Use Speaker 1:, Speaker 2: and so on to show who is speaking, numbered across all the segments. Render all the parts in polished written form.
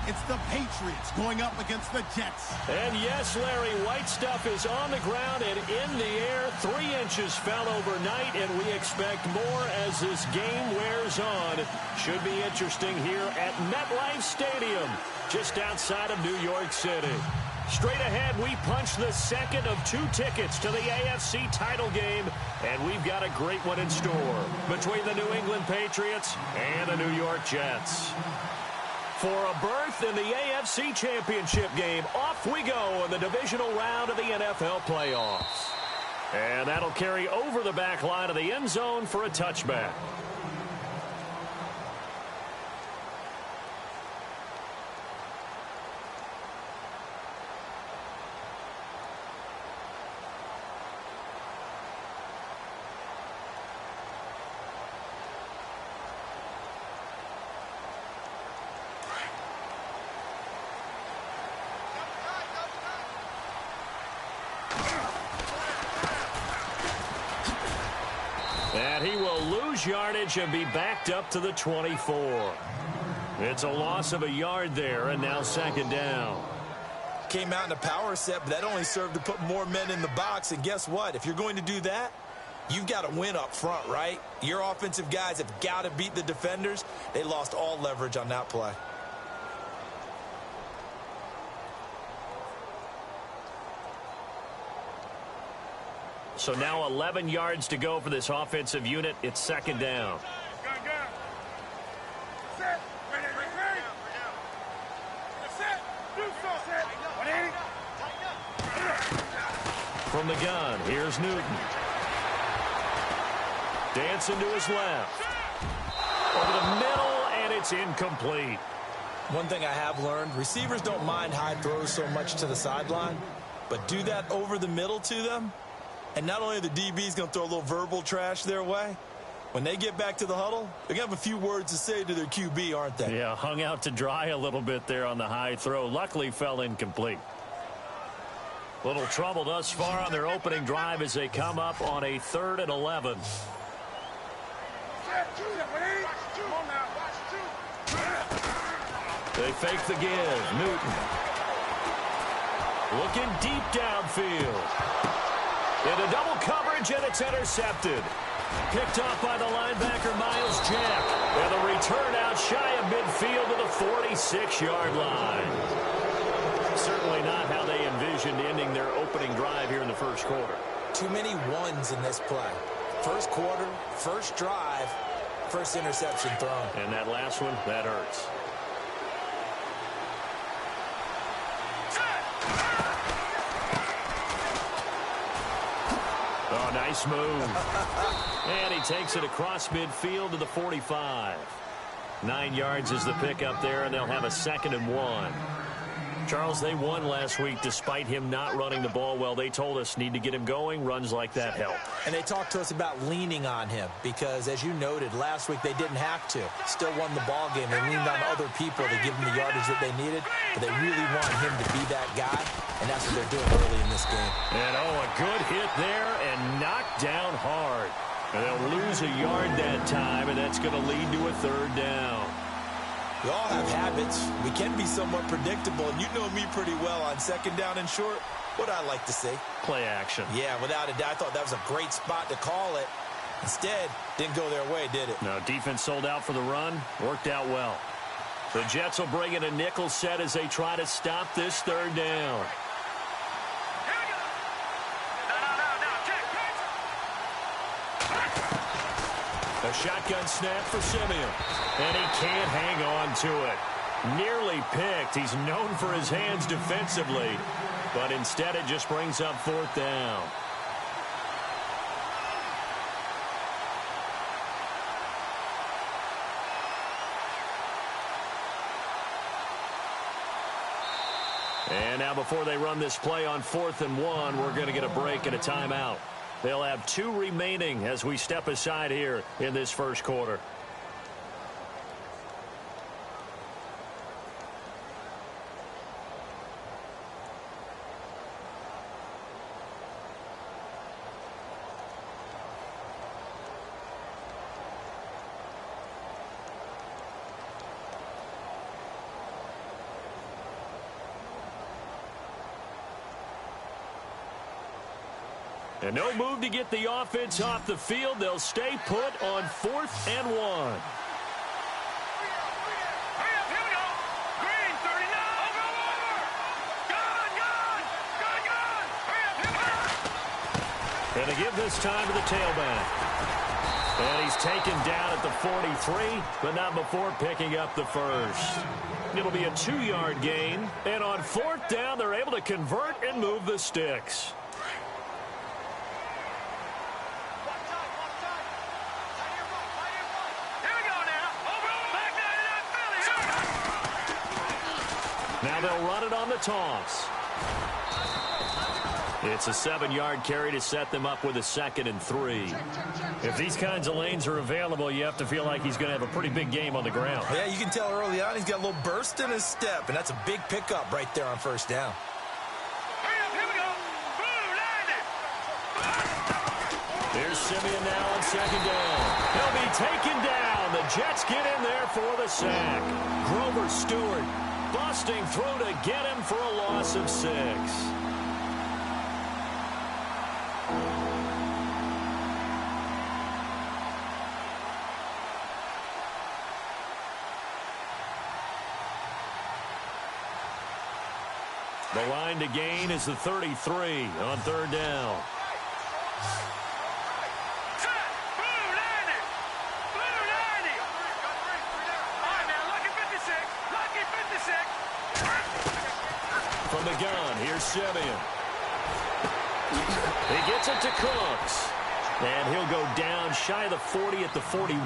Speaker 1: It's the Patriots going up against the Jets.
Speaker 2: And yes, Larry, white stuff is on the ground and in the air. 3 inches fell overnight, and we expect more as this game wears on. Should be interesting here at MetLife Stadium, just outside of New York City. Straight ahead, we punch the second of 2 tickets to the AFC title game, and we've got a great one in store between the New England Patriots and the New York Jets. For a berth in the AFC Championship game, off we go in the divisional round of the NFL playoffs. And that'll carry over the back line of the end zone for a touchback. And he will lose yardage and be backed up to the 24. It's a loss of a yard there, and now second down.
Speaker 3: Came out in a power set, but that only served to put more men in the box. And guess what? If you're going to do that, you've got to win up front, right? Your offensive guys have got to beat the defenders. They lost all leverage on that play.
Speaker 2: So now 11 yards to go for this offensive unit. It's second down. From the gun, here's Newton. Dancing to his left. Over the middle, and it's incomplete.
Speaker 3: One thing I have learned, receivers don't mind high throws so much to the sideline, but do that over the middle to them, and not only are the DBs going to throw a little verbal trash their way, when they get back to the huddle, they're going to have a few words to say to their QB, aren't they?
Speaker 2: Yeah, hung out to dry a little bit there on the high throw. Luckily fell incomplete. Little trouble thus far on their opening drive as they come up on a 3rd and 11. They fake the give. Newton. Looking deep downfield. Into double coverage, and it's intercepted. Picked off by the linebacker, Miles Jack. And the return out shy of midfield to the 46-yard line. Certainly not how they envisioned ending their opening drive here in the first quarter.
Speaker 3: Too many ones in this play. First quarter, first drive, first interception thrown.
Speaker 2: And that last one, that hurts. Oh, nice move. And he takes it across midfield to the 45. 9 yards is the pickup there, and they'll have a 2nd and 1. Charles, they won last week despite him not running the ball well. They told us need to get him going. Runs like that help.
Speaker 3: And they talked to us about leaning on him because, as you noted, last week they didn't have to. Still won the ball game. They leaned on other people to give them the yardage that they needed, but they really want him to be that guy, and that's what they're doing early in this game.
Speaker 2: And, oh, a good hit there and knocked down hard. And they'll lose a yard that time, and that's going to lead to a 3rd down.
Speaker 3: We all have habits. We can be somewhat predictable, and you know me pretty well on 2nd down and short. What I like to see?
Speaker 2: Play action.
Speaker 3: Yeah, without a doubt. I thought that was a great spot to call it. Instead, didn't go their way, did it?
Speaker 2: No, defense sold out for the run. Worked out well. The Jets will bring in a nickel set as they try to stop this 3rd down. A shotgun snap for Simeon. And he can't hang on to it. Nearly picked. He's known for his hands defensively. But instead it just brings up 4th down. And now before they run this play on 4th and 1, we're going to get a break and a timeout. They'll have 2 remaining as we step aside here in this first quarter. And no move to get the offense off the field. They'll stay put on 4th and 1. And to give this time to the tailback. And he's taken down at the 43, but not before picking up the first. It'll be a 2-yard gain. And on 4th down, they're able to convert and move the sticks. Now they'll run it on the toss. It's a 7-yard carry to set them up with a 2nd and 3. If these kinds of lanes are available, you have to feel like he's going to have a pretty big game on the ground.
Speaker 3: Yeah, you can tell early on he's got a little burst in his step, and that's a big pickup right there on 1st down.
Speaker 2: Here's Simeon now on 2nd down. He'll be taken down. The Jets get in there for the sack. Grover Stewart busting through to get him for a loss of 6. The line to gain is the 33 on 3rd down. From the gun, here's Simeon. He gets it to Cooks. And he'll go down shy of the 40 at the 41.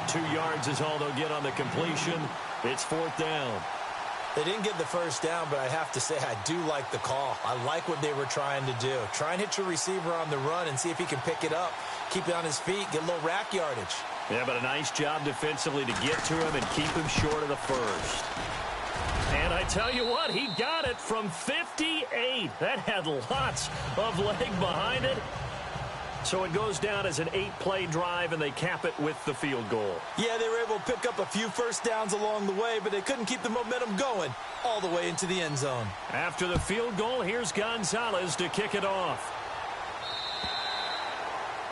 Speaker 2: 2 yards is all they'll get on the completion. It's 4th down.
Speaker 3: They didn't get the 1st down, but I have to say I do like the call. I like what they were trying to do. Try and hit your receiver on the run and see if he can pick it up. Keep it on his feet, get a little rack yardage.
Speaker 2: Yeah, but a nice job defensively to get to him and keep him short of the 1st. And I tell you what, he got it from 58. That had lots of leg behind it. So it goes down as an 8-play drive, and they cap it with the field goal. Yeah, they were able to pick up a few 1st downs along the way, but they couldn't keep the momentum going all the way into the end zone. After the field goal, here's Gonzalez to kick it off.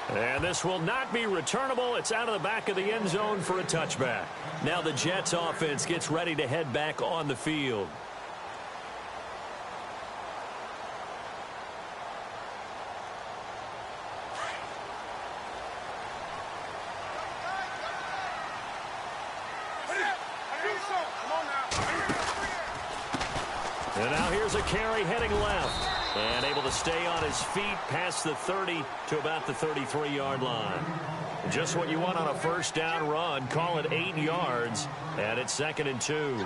Speaker 2: And this will not be returnable. It's out of the back of the end zone for a touchback. Now the Jets offense gets ready to head back on the field. And now here's a carry heading left. And able to stay on his feet past the 30 to about the 33-yard line. Just what you want on a 1st down run. Call it 8 yards. And it's 2nd and 2.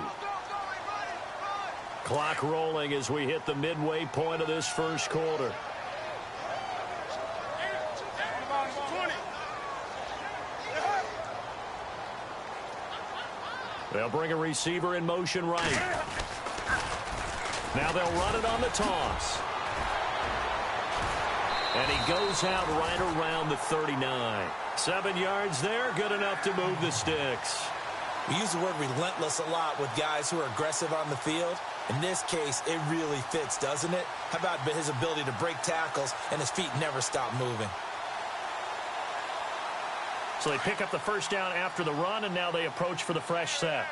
Speaker 2: Clock rolling as we hit the midway point of this 1st quarter. They'll bring a receiver in motion right. Now they'll run it on the toss. And he goes out right around the 39. 7 yards there, good enough to move the sticks.
Speaker 3: We use the word relentless a lot with guys who are aggressive on the field. In this case, it really fits, doesn't it? How about his ability to break tackles and his feet never stop moving?
Speaker 2: So they pick up the 1st down after the run, and now they approach for the fresh set.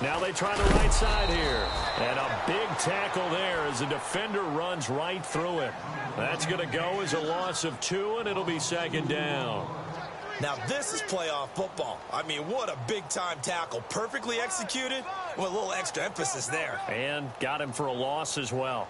Speaker 2: Now they try the right side here. And a big tackle there as the defender runs right through it. That's going to go as a loss of 2, and it'll be 2nd down.
Speaker 3: Now this is playoff football. I mean, what a big-time tackle. Perfectly executed with a little extra emphasis there.
Speaker 2: And got him for a loss as well.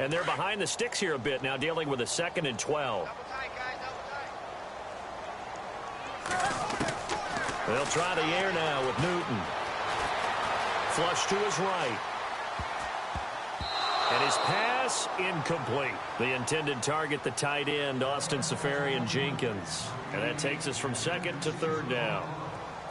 Speaker 2: And they're behind the sticks here a bit now, dealing with a 2nd and 12. They'll try the air now with Newton. Flush to his right. And his pass incomplete. The intended target, the tight end, Austin Seferian-Jenkins. And that takes us from second to third down.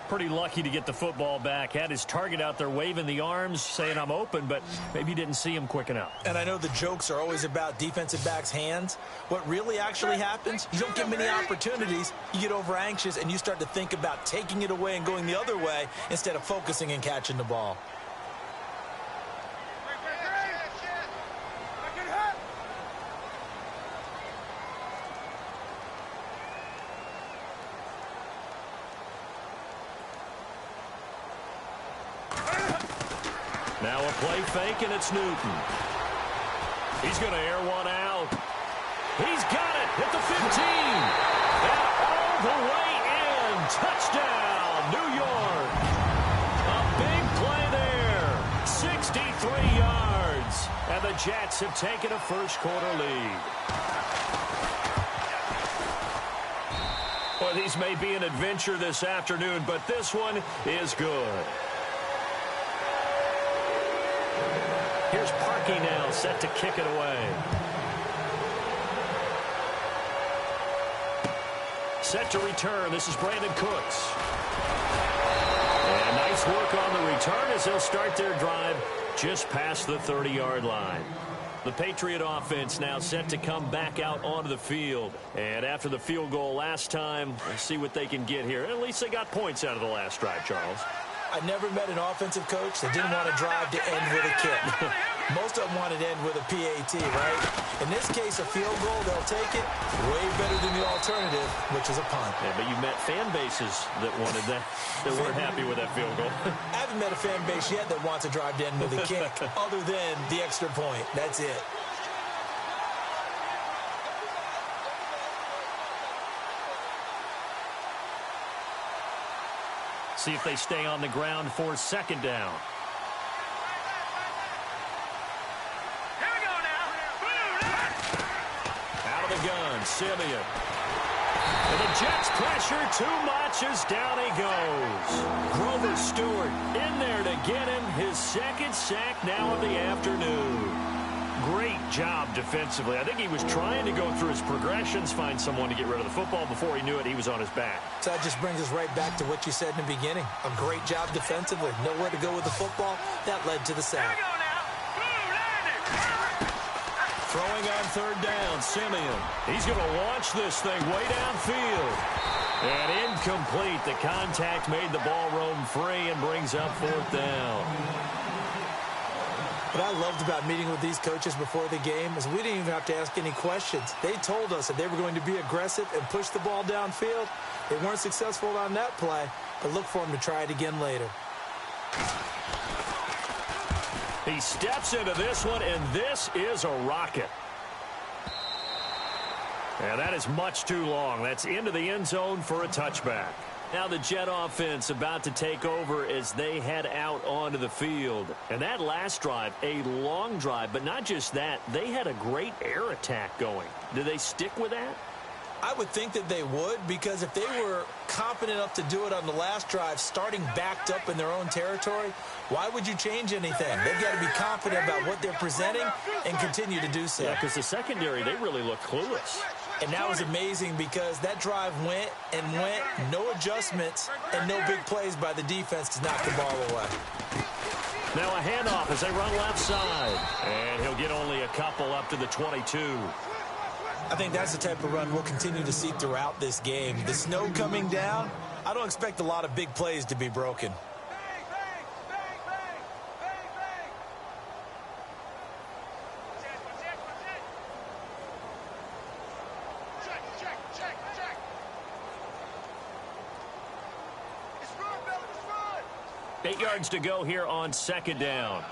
Speaker 2: Pretty lucky to get the football back. Had his target out there waving the arms, saying I'm open, but maybe didn't see him quick enough.
Speaker 3: And I know the jokes are always about defensive backs' hands. What really actually happens, you don't get many opportunities. You get over anxious, and you start to think about taking it away and going the other way instead of focusing and catching the ball.
Speaker 2: Now a play fake, and it's Newton. He's going to air one out. He's got it at the 15. And all the way in. Touchdown, New York. A big play there. 63 yards. And the Jets have taken a first-quarter lead. Well, these may be an adventure this afternoon, but this one is good. Here's Parkey now, set to kick it away. Set to return. This is Brandon Cooks. And nice work on the return as they'll start their drive just past the 30-yard line. The Patriot offense now set to come back out onto the field. And after the field goal last time, let's see what they can get here. At least they got points out of the last drive, Charles.
Speaker 3: I never met an offensive coach that didn't want to drive to end with a kick. Most of them wanted to end with a PAT, right? In this case, a field goal, they'll take it way better than the alternative, which is a punt.
Speaker 2: Yeah, but you met fan bases that wanted that, that weren't happy with that field goal.
Speaker 3: I haven't met a fan base yet that wants to drive to end with a kick other than the extra point. That's it.
Speaker 2: See if they stay on the ground for second down.
Speaker 4: Here we go now.
Speaker 2: Out of the gun, Simeon. And the Jets pressure too much as down he goes. Grover Stewart in there to get him his second sack now of the afternoon. Great job defensively. I think he was trying to go through his progressions, find someone to get rid of the football. Before he knew it, he was on his back.
Speaker 3: So that just brings us right back to what you said in the beginning. A great job defensively. Nowhere to go with the football. That led to the sack.
Speaker 2: Throwing on third down, Simeon. He's going to launch this thing way downfield. And incomplete. The contact made the ball roam free and brings up fourth down.
Speaker 3: What I loved about meeting with these coaches before the game is we didn't even have to ask any questions. They told us that they were going to be aggressive and push the ball downfield. They weren't successful on that play, but look for them to try it again later.
Speaker 2: He steps into this one, and this is a rocket. And that is much too long. That's into the end zone for a touchback. Now the Jet offense about to take over as they head out onto the field. And that last drive, a long drive, but not just that, they had a great air attack going. Do they stick with that?
Speaker 3: I would think that they would, because if they were confident enough to do it on the last drive, starting backed up in their own territory, why would you change anything? They've got to be confident about what they're presenting and continue to do so.
Speaker 2: Yeah, because the secondary, they really look clueless.
Speaker 3: And that was amazing because that drive went and went, no adjustments, and no big plays by the defense to knock the ball away.
Speaker 2: Now a handoff as they run left side. And he'll get only a couple up to the 22.
Speaker 3: I think that's the type of run we'll continue to see throughout this game. The snow coming down, I don't expect a lot of big plays to be broken.
Speaker 4: Run.
Speaker 2: 8 yards to go here on second down.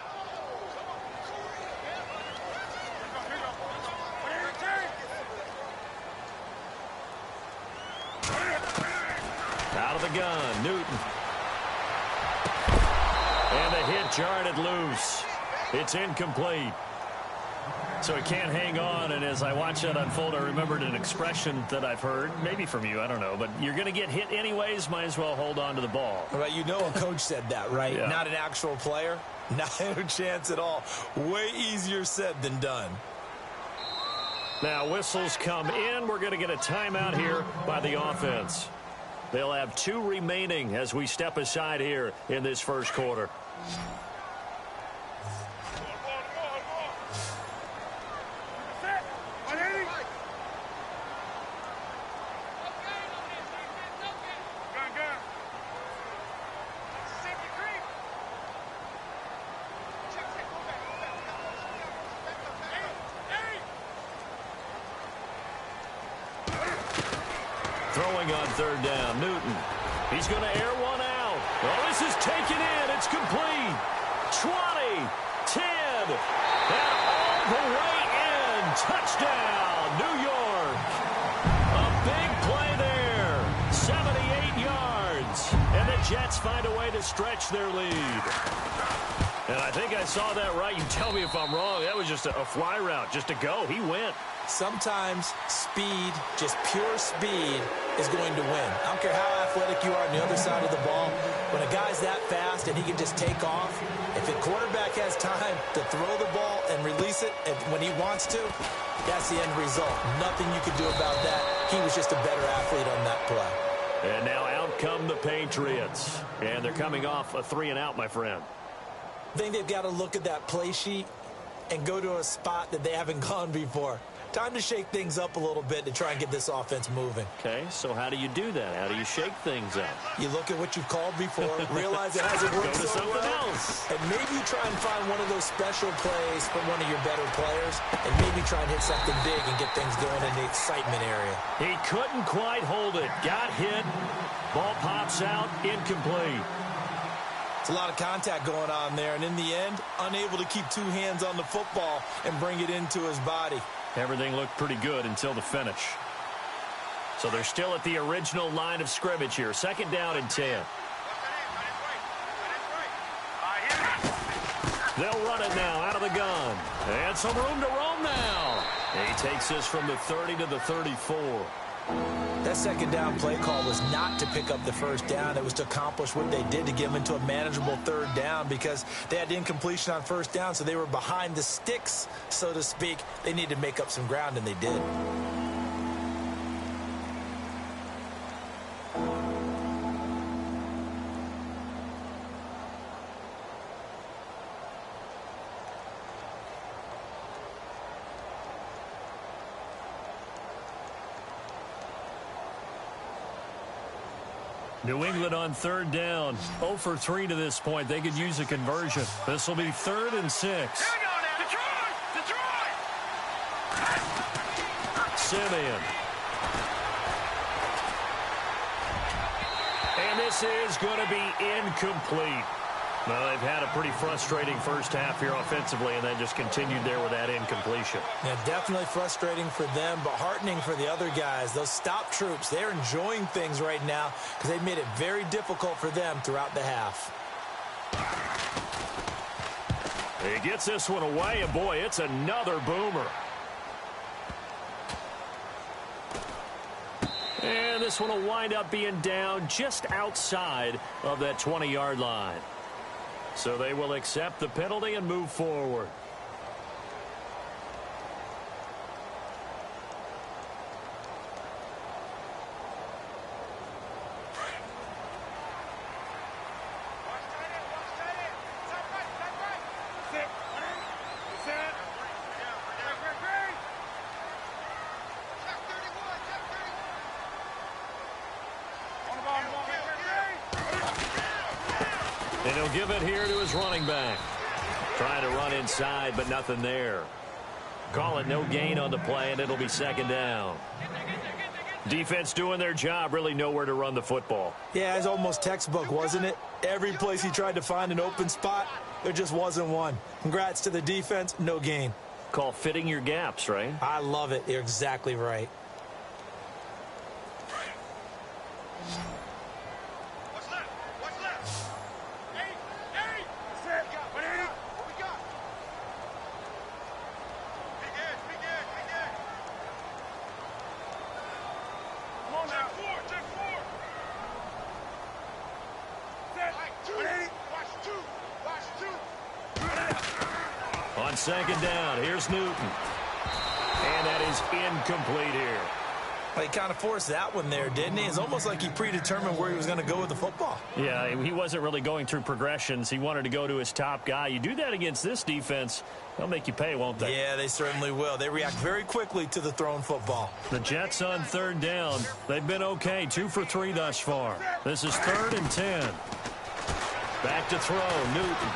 Speaker 2: Out of the gun, Newton. And the hit jarred it loose. It's incomplete. So he can't hang on, and as I watch that unfold, I remembered an expression that I've heard, maybe from you, I don't know, but you're going to get hit anyways, might as well hold on to the ball.
Speaker 3: Right, you know a coach said that, right?
Speaker 2: Yeah.
Speaker 3: Not an actual player. Not a chance at all. Way easier said than done.
Speaker 2: Now whistles come in. We're going to get a timeout here by the offense. They'll have 2 remaining as we step aside here in this first quarter. Throwing on third down, Newton. He's going to air one out. Oh, this is taken in. It's complete. 20, 10, and all the way in. Touchdown, New York. A big play there. 78 yards. And the Jets find a way to stretch their lead. And I think I saw that right. You tell me if I'm wrong. That was just a fly route, just to go. He went.
Speaker 3: Sometimes speed, just pure speed, is going to win. I don't care how athletic you are on the other side of the ball. When a guy's that fast and he can just take off, if the quarterback has time to throw the ball and release it when he wants to, that's the end result. Nothing you can do about that. He was just a better athlete on that play.
Speaker 2: And now out come the Patriots. And they're coming off a 3-and-out, my friend.
Speaker 3: I think they've got to look at that play sheet and go to a spot that they haven't gone before. Time to shake things up a little bit to try and get this offense moving.
Speaker 2: Okay, so how do you do that? How do you shake things up?
Speaker 3: You look at what you've called before, realize it hasn't worked so well,
Speaker 2: else.
Speaker 3: and maybe you try and find one of those special plays from one of your better players, and maybe try and hit something big and get things going in the excitement area.
Speaker 2: He couldn't quite hold it. Got hit. Ball pops out. Incomplete.
Speaker 3: It's a lot of contact going on there, and in the end, unable to keep 2 hands on the football and bring it into his body.
Speaker 2: Everything looked pretty good until the finish. So they're still at the original line of scrimmage here. 2nd down and 10. They'll run it now out of the gun. And some room to roam now. He takes this from the 30 to the 34.
Speaker 3: That 2nd down play call was not to pick up the 1st down. It was to accomplish what they did to get them into a manageable 3rd down because they had incompletion on 1st down, so they were behind the sticks, so to speak. They needed to make up some ground, and they did.
Speaker 2: New England on 3rd down. 0 for 3 to this point. They could use a conversion. This will be 3rd and 6.
Speaker 4: Here we go now. Detroit!
Speaker 2: Simeon. And this is going to be incomplete. Well, they've had a pretty frustrating first half here offensively, and then just continued there with that incompletion.
Speaker 3: Yeah, definitely frustrating for them, but heartening for the other guys. Those stop troops, they're enjoying things right now because they've made it very difficult for them throughout the half.
Speaker 2: He gets this one away, and boy, it's another boomer. And this one will wind up being down just outside of that 20-yard line. So they will accept the penalty and move forward. And he'll give it here to his running back. Trying to run inside, but nothing there. Call it no gain on the play, and it'll be 2nd down. Defense doing their job, really nowhere to run the football.
Speaker 3: Yeah, it's almost textbook, wasn't it? Every place he tried to find an open spot, there just wasn't one. Congrats to the defense, no gain.
Speaker 2: Call fitting your gaps, right?
Speaker 3: I love it. You're exactly right.
Speaker 2: On second down, here's Newton. And that is incomplete here.
Speaker 3: Well, he kind of forced that one there, didn't he? It's almost like he predetermined where he was going to go with the football.
Speaker 2: Yeah, he wasn't really going through progressions. He wanted to go to his top guy. You do that against this defense, they'll make you pay, won't they?
Speaker 3: Yeah, they certainly will. They react very quickly to the thrown football.
Speaker 2: The Jets on third down. They've been okay, 2 for 3 thus far. This is 3rd and 10. Back to throw, Newton.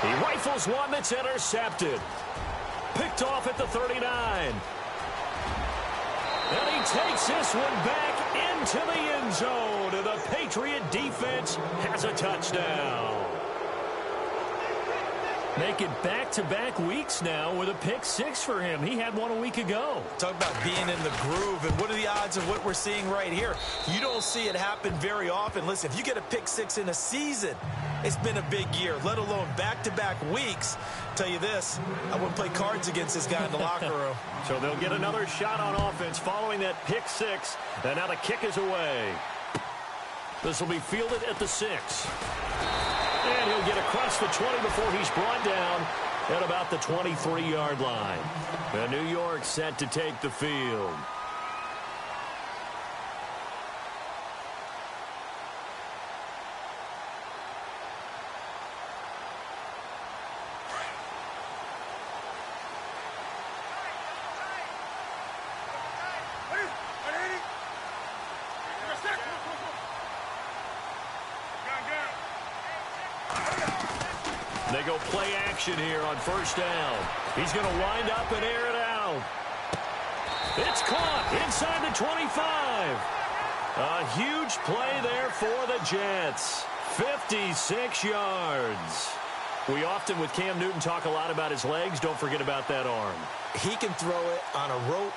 Speaker 2: He rifles one that's intercepted. Picked off at the 39. And he takes this one back into the end zone. And the Patriot defense has a touchdown. Make it back-to-back weeks now with a pick 6 for him. He had one a week ago.
Speaker 3: Talk about being in the groove, and what are the odds of what we're seeing right here? You don't see it happen very often. Listen, if you get a pick 6 in a season, it's been a big year, let alone back-to-back weeks. Tell you this, I wouldn't play cards against this guy in the locker room.
Speaker 2: So they'll get another shot on offense following that pick 6, and now the kick is away. This will be fielded at the 6. And he'll get across the 20 before he's brought down at about the 23-yard line. And New York set to take the field. They go play action here on first down. He's going to wind up and air it out. It's caught inside the 25. A huge play there for the Jets. 56 yards. We often, with Cam Newton, talk a lot about his legs. Don't forget about that arm.
Speaker 3: He can throw it on a rope.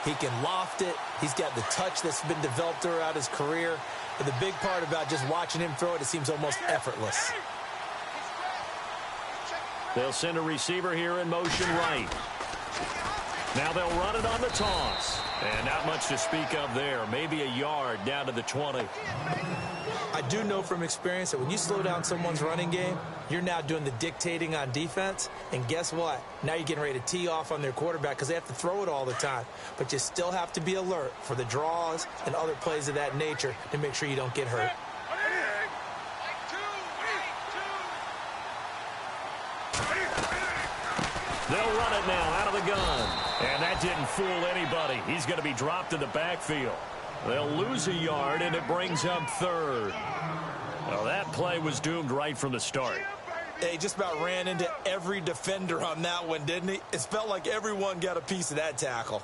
Speaker 3: He can loft it. He's got the touch that's been developed throughout his career. But the big part about just watching him throw it, it seems almost effortless.
Speaker 2: They'll send a receiver here in motion right. Now they'll run it on the toss. And not much to speak of there. Maybe a yard down to the 20.
Speaker 3: I do know from experience that when you slow down someone's running game, you're now doing the dictating on defense. And guess what? Now you're getting ready to tee off on their quarterback because they have to throw it all the time. But you still have to be alert for the draws and other plays of that nature to make sure you don't get hurt.
Speaker 2: They'll run it now out of the gun. And that didn't fool anybody. He's going to be dropped in the backfield. They'll lose a yard, and it brings up 3rd. Well, that play was doomed right from the start.
Speaker 3: He just about ran into every defender on that one, didn't he? It felt like everyone got a piece of that tackle.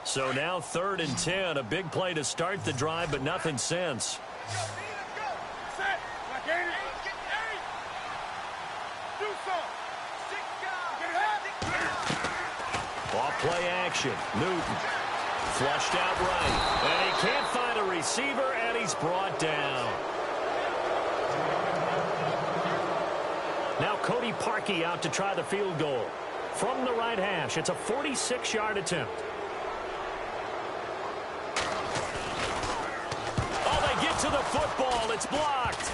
Speaker 2: So now 3rd and 10. A big play to start the drive, but nothing since. Off play action. Newton flushed out right. And he can't find a receiver, and he's brought down. Now Cody Parkey out to try the field goal. From the right hash, it's a 46-yard attempt. Oh, they get to the football. It's blocked.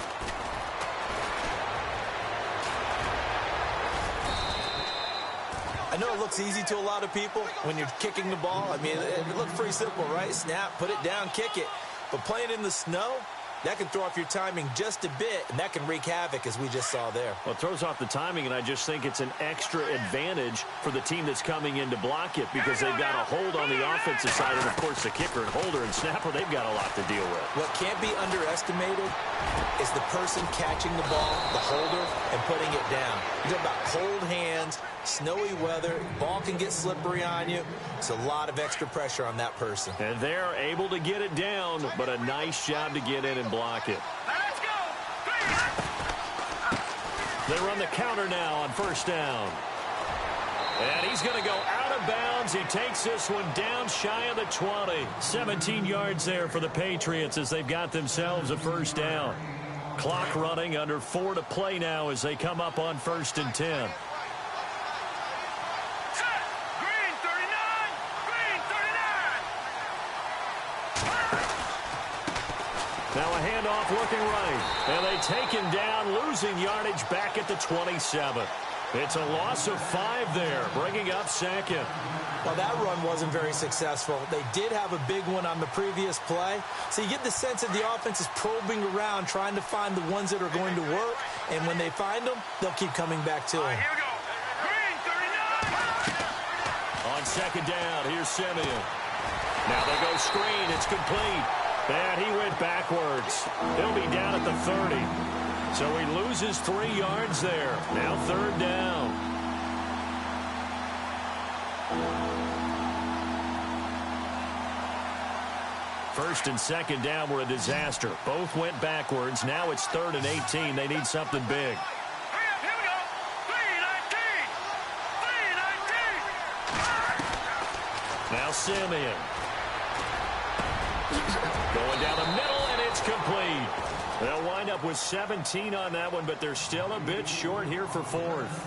Speaker 3: I know it looks easy to a lot of people when you're kicking the ball. I mean, it looks pretty simple, right? Snap, put it down, kick it. But playing in the snow, that can throw off your timing just a bit, and that can wreak havoc, as we just saw there.
Speaker 2: Well, it throws off the timing, and I just think it's an extra advantage for the team that's coming in to block it because they've got a hold on the offensive side, and, of course, the kicker and holder and snapper, they've got a lot to deal with.
Speaker 3: What can't be underestimated is the person catching the ball, the holder, and putting it down. You're talking about cold hands, snowy weather, ball can get slippery on you. It's a lot of extra pressure on that person.
Speaker 2: And they're able to get it down, but a nice job to get in and block it.
Speaker 4: Let's go.
Speaker 2: They run the counter now on first down. And he's going to go out of bounds. He takes this one down shy of the 20. 17 yards there for the Patriots as they've got themselves a first down. Clock running, under 4 to play now as they come up on 1st and 10.
Speaker 4: Green 39. Green 39.
Speaker 2: Now a handoff looking right. And they take him down, losing yardage back at the 27. It's a loss of 5 there, bringing up second.
Speaker 3: Well, that run wasn't very successful. They did have a big one on the previous play. So you get the sense that the offense is probing around, trying to find the ones that are going to work. And when they find them, they'll keep coming back to them.
Speaker 4: Here we go. Green, 39.
Speaker 2: On second down, here's Simeon. Now they go screen. It's complete. And he went backwards. He'll be down at the 30. So he loses 3 yards there. Now third down. First and second down were a disaster. Both went backwards. Now it's 3rd and 18. They need something big.
Speaker 4: Here we go. 3-19. 3-19.
Speaker 2: Now Simeon. Going down the middle, and it's complete. They'll wind up with 17 on that one, but they're still a bit short here for 4th.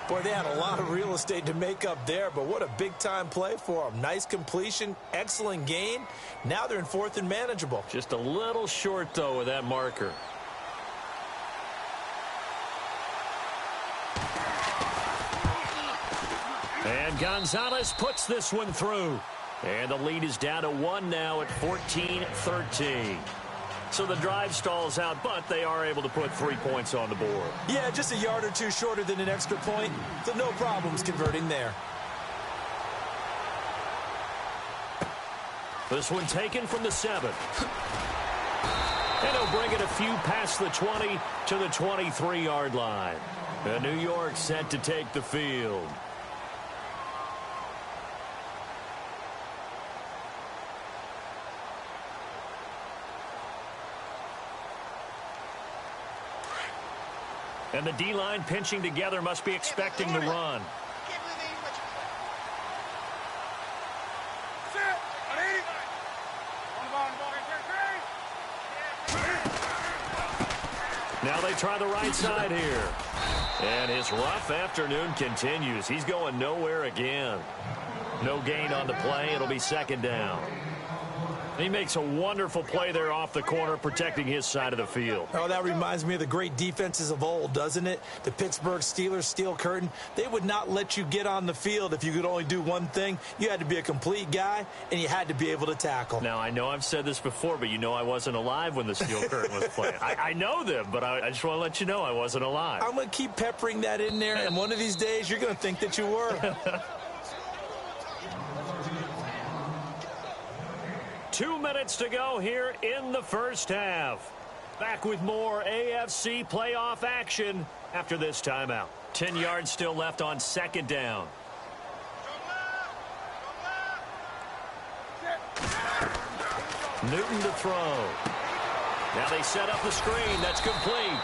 Speaker 3: Boy, they had a lot of real estate to make up there, but what a big-time play for them. Nice completion, excellent gain. Now they're in 4th and manageable.
Speaker 2: Just a little short, though, with that marker. And Gonzalez puts this one through. And the lead is down to 1 now at 14-13. So the drive stalls out, but they are able to put 3 points on the board.
Speaker 3: Yeah, just a yard or two shorter than an extra point, so no problems converting there.
Speaker 2: This one taken from the 7. And he'll bring it a few past the 20 to the 23-yard line. And New York set to take the field. And the D-line pinching together must be expecting the run. Now they try the right side here. And his rough afternoon continues. He's going nowhere again. No gain on the play. It'll be second down. He makes a wonderful play there off the corner, protecting his side of the field.
Speaker 3: Oh, that reminds me of the great defenses of old, doesn't it? The Pittsburgh Steelers steel curtain. They would not let you get on the field if you could only do one thing. You had to be a complete guy, and you had to be able to tackle.
Speaker 2: Now, I know I've said this before, but you know I wasn't alive when the steel curtain was playing. I know them, but I just want to let you know I wasn't alive.
Speaker 3: I'm going to keep peppering that in there, and one of these days you're going to think that you were.
Speaker 2: 2 minutes to go here in the first half. Back with more AFC playoff action after this timeout. 10 yards still left on second down. Newton to throw. Now they set up the screen. That's complete.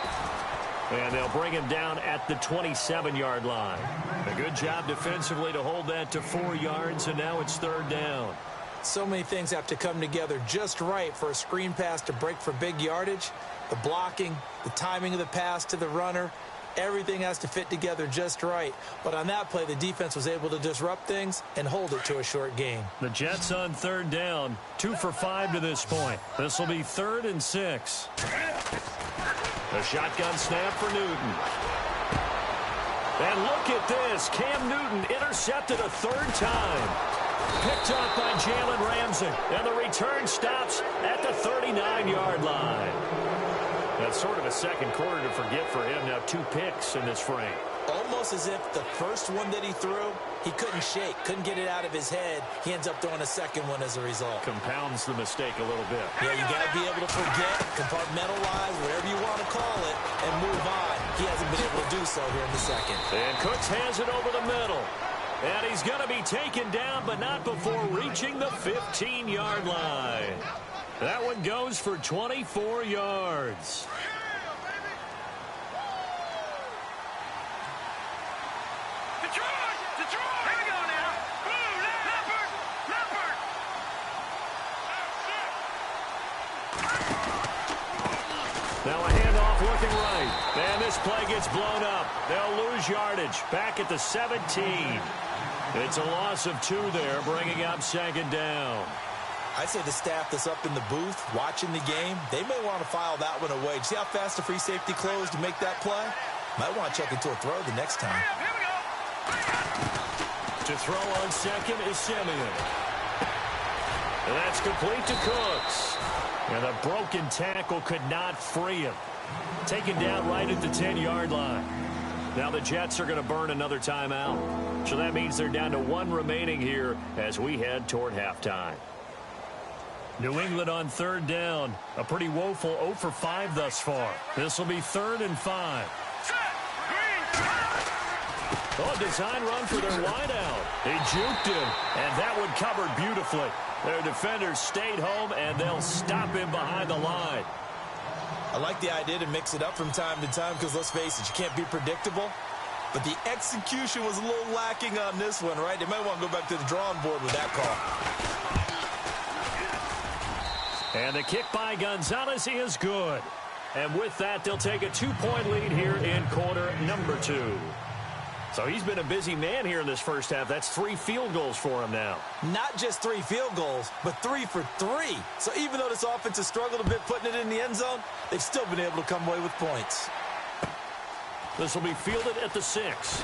Speaker 2: And they'll bring him down at the 27-yard line. A good job defensively to hold that to 4 yards, and now it's third down.
Speaker 3: So many things have to come together just right for a screen pass to break for big yardage. The blocking, the timing of the pass to the runner, everything has to fit together just right. But on that play, the defense was able to disrupt things and hold it to a short gain.
Speaker 2: The Jets on third down, 2 for 5 to this point. This will be 3rd and 6. A shotgun snap for Newton. And look at this. Cam Newton intercepted a 3rd time. Picked up by Jalen Ramsey. And the return stops at the 39-yard line. That's sort of a second quarter to forget for him. Now 2 picks in this frame.
Speaker 3: Almost as if the first one that he threw, he couldn't shake, couldn't get it out of his head. He ends up throwing a second one as a result.
Speaker 2: Compounds the mistake a little bit.
Speaker 3: Yeah, you got to be able to forget, compartmentalize, whatever you want to call it, and move on. He hasn't been able to do so here in the second.
Speaker 2: And Cooks has it over the middle. And he's going to be taken down, but not before reaching the 15-yard line. That one goes for 24 yards.
Speaker 4: Detroit! Here we go now. Blue, Leopard!
Speaker 2: Now a handoff looking right. And this play gets blown up. They'll lose yardage. Back at the 17. It's a loss of 2 there, bringing up second down.
Speaker 3: I'd say the staff that's up in the booth watching the game, they may want to file that one away. See how fast the free safety closed to make that play? Might want to check into a throw the next time.
Speaker 4: Here we go.
Speaker 2: To throw on second is Simeon. And that's complete to Cooks. And a broken tackle could not free him. Taken down right at the 10-yard line. Now the Jets are going to burn another timeout. So that means they're down to one remaining here as we head toward halftime. New England on third down. A pretty woeful 0 for 5 thus far. This will be 3rd and 5. Oh, design run for their wideout. He juked him, and that one covered beautifully. Their defenders stayed home, and they'll stop him behind the line.
Speaker 3: I like the idea to mix it up from time to time because, let's face it, you can't be predictable. But the execution was a little lacking on this one, right? They might want to go back to the drawing board with that call.
Speaker 2: And the kick by Gonzalez is good. And with that, they'll take a 2-point lead here in quarter number 2. So he's been a busy man here in this first half. That's 3 field goals for him now.
Speaker 3: Not just 3 field goals, but 3 for 3. So even though this offense has struggled a bit putting it in the end zone, they've still been able to come away with points.
Speaker 2: This will be fielded at the 6.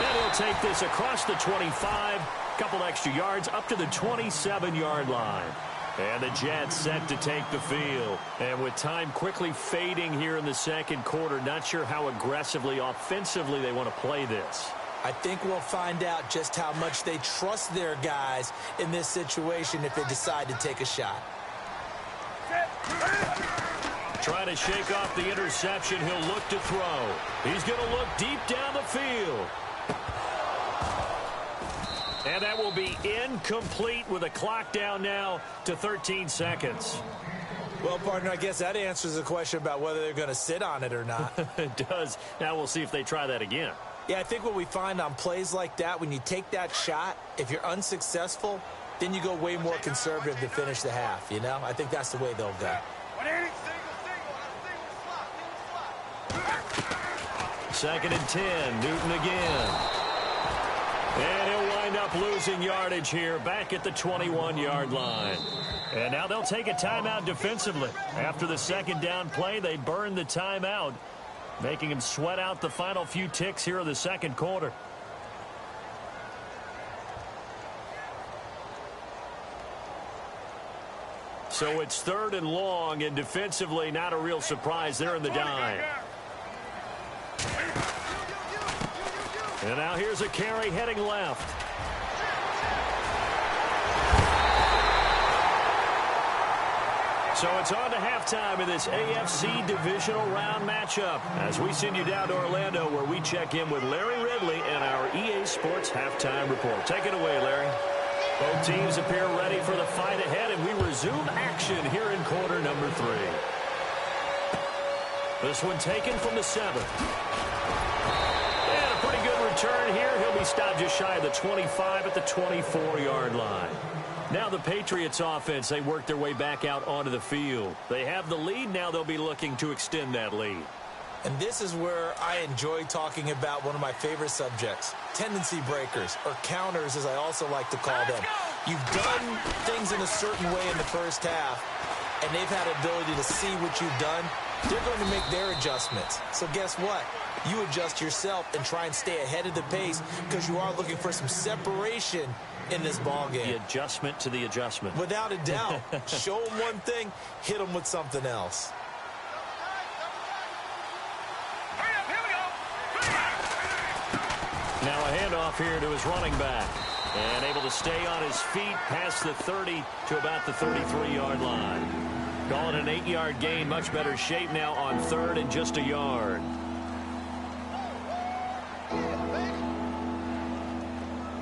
Speaker 2: And he'll take this across the 25. Couple extra yards up to the 27-yard line. And the Jets set to take the field. And with time quickly fading here in the second quarter, not sure how aggressively, offensively they want to play this.
Speaker 3: I think we'll find out just how much they trust their guys in this situation if they decide to take a shot.
Speaker 2: Trying to shake off the interception, he'll look to throw. He's going to look deep down the field. And that will be incomplete with a clock down now to 13 seconds.
Speaker 3: Well, partner, I guess that answers the question about whether they're going to sit on it or not.
Speaker 2: It does. Now we'll see if they try that again.
Speaker 3: Yeah, I think what we find on plays like that, when you take that shot, if you're unsuccessful, then you go way more conservative to finish the half, you know? I think that's the way they'll go.
Speaker 2: 2nd and 10. Newton again. And he'll wind up losing yardage here back at the 21-yard line. And now they'll take a timeout defensively. After the second down play, they burn the timeout, making him sweat out the final few ticks here of the second quarter. So it's 3rd and long, and defensively not a real surprise there in the dime. And now here's a carry heading left. So it's on to halftime in this AFC divisional round matchup as we send you down to Orlando where we check in with Larry Ridley and our EA Sports halftime report. Take it away, Larry. Both teams appear ready for the fight ahead, and we resume action here in quarter number 3. This one taken from the 7. Pretty good return here. He'll be stopped just shy of the 25 at the 24-yard line. Now the Patriots offense, they work their way back out onto the field. They have the lead. Now they'll be looking to extend that lead.
Speaker 3: And this is where I enjoy talking about one of my favorite subjects, tendency breakers, or counters as I also like to call them. You've done things in a certain way in the first half, and they've had ability to see what you've done. They're going to make their adjustments. So guess what? You adjust yourself and try and stay ahead of the pace because you are looking for some separation in this ball game.
Speaker 2: The adjustment to the adjustment.
Speaker 3: Without a doubt. Show them one thing, hit them with something else.
Speaker 2: Now a handoff here to his running back. And able to stay on his feet past the 30 to about the 33-yard line. Calling an 8-yard gain, much better shape now on 3rd and just a yard.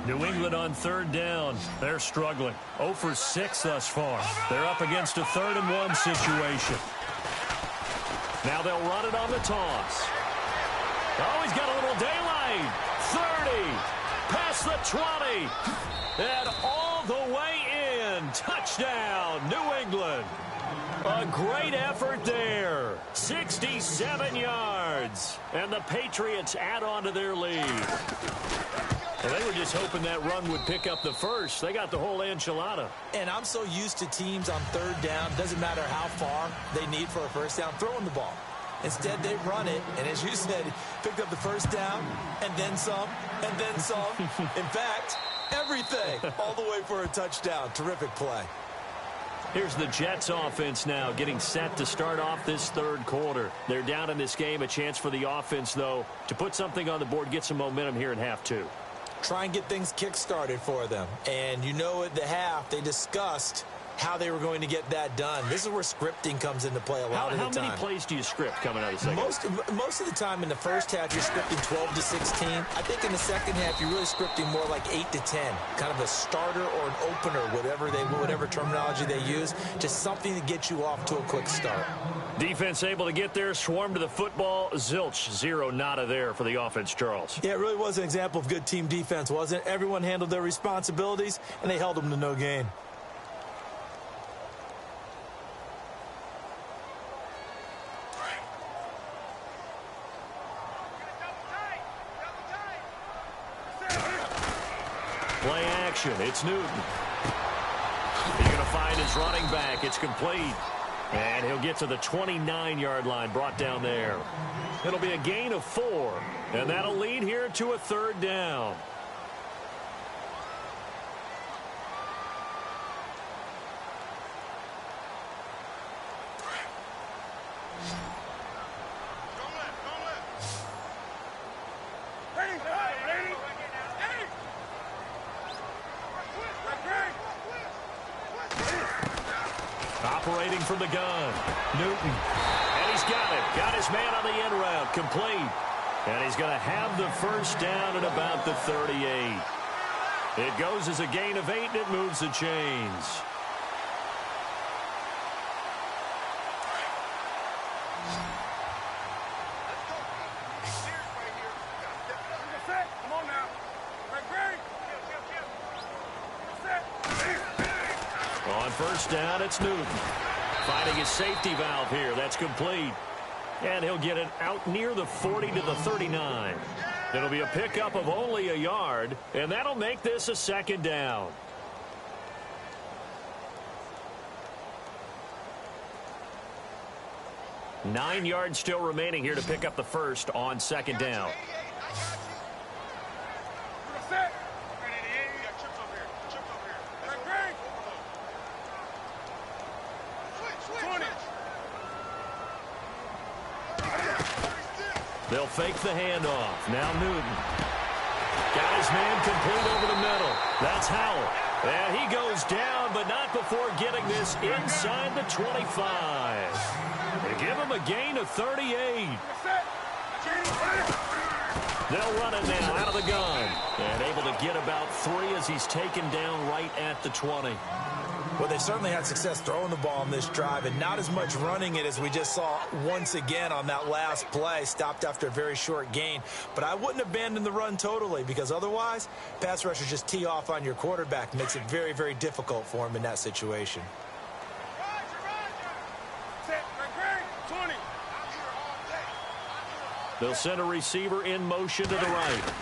Speaker 2: New England on 3rd down. They're struggling. 0 for 6 thus far. They're up against a 3rd and 1 situation. Now they'll run it on the toss. Oh, he's got a little daylight. 30. Past the 20. And all the way in. Touchdown, New England. A great effort there. 67 yards. And the Patriots add on to their lead. Well, they were just hoping that run would pick up the first. They got the whole enchilada.
Speaker 3: And I'm so used to teams on third down, doesn't matter how far they need for a first down, throwing the ball. Instead, they run it, and as you said, picked up the first down, and then some, and then some. In fact, everything, all the way for a touchdown. Terrific play.
Speaker 2: Here's the Jets offense now getting set to start off this third quarter. They're down in this game. A chance for the offense, though, to put something on the board, get some momentum here in half two.
Speaker 3: Try and get things kick-started for them. And you know at the half, they discussed how they were going to get that done. This is where scripting comes into play a lot of the time.
Speaker 2: How many plays do you script coming out of the second?
Speaker 3: Most of the time in the first half, you're scripting 12 to 16. I think in the second half, you're really scripting more like 8 to 10. Kind of a starter or an opener, whatever terminology they use. Just something to get you off to a quick start.
Speaker 2: Defense able to get there, swarm to the football. Zilch, zero, nada there for the offense, Charles.
Speaker 3: Yeah, it really was an example of good team defense, wasn't it? Everyone handled their responsibilities, and they held them to no gain.
Speaker 2: Play action. It's Newton. He's going to find his running back. It's complete. And he'll get to the 29-yard line, brought down there. It'll be a gain of 4, and that'll lead here to a third down. Operating from the gun, Newton. And he's got it. Got his man on the end route, complete. And he's going to have the first down at about the 38. It goes as a gain of 8, and it moves the chains. On first down, it's Newton. Finding his safety valve here. That's complete. And he'll get it out near the 40 to the 39. It'll be a pickup of only a yard, and that'll make this a second down. Nine yards still remaining here to pick up the first on second down. They'll fake the handoff. Now Newton. Got his man complete over the middle. That's Howell. And he goes down, but not before getting this inside the 25. They give him a gain of 38. They'll run it now out of the gun. And able to get about 3 as he's taken down right at the 20.
Speaker 3: Well, they certainly had success throwing the ball on this drive, and not as much running it as we just saw once again on that last play. Stopped after a very short gain. But I wouldn't abandon the run totally, because otherwise, pass rushers just tee off on your quarterback. Makes it very, very difficult for him in that situation.
Speaker 2: They'll send a receiver in motion to the right.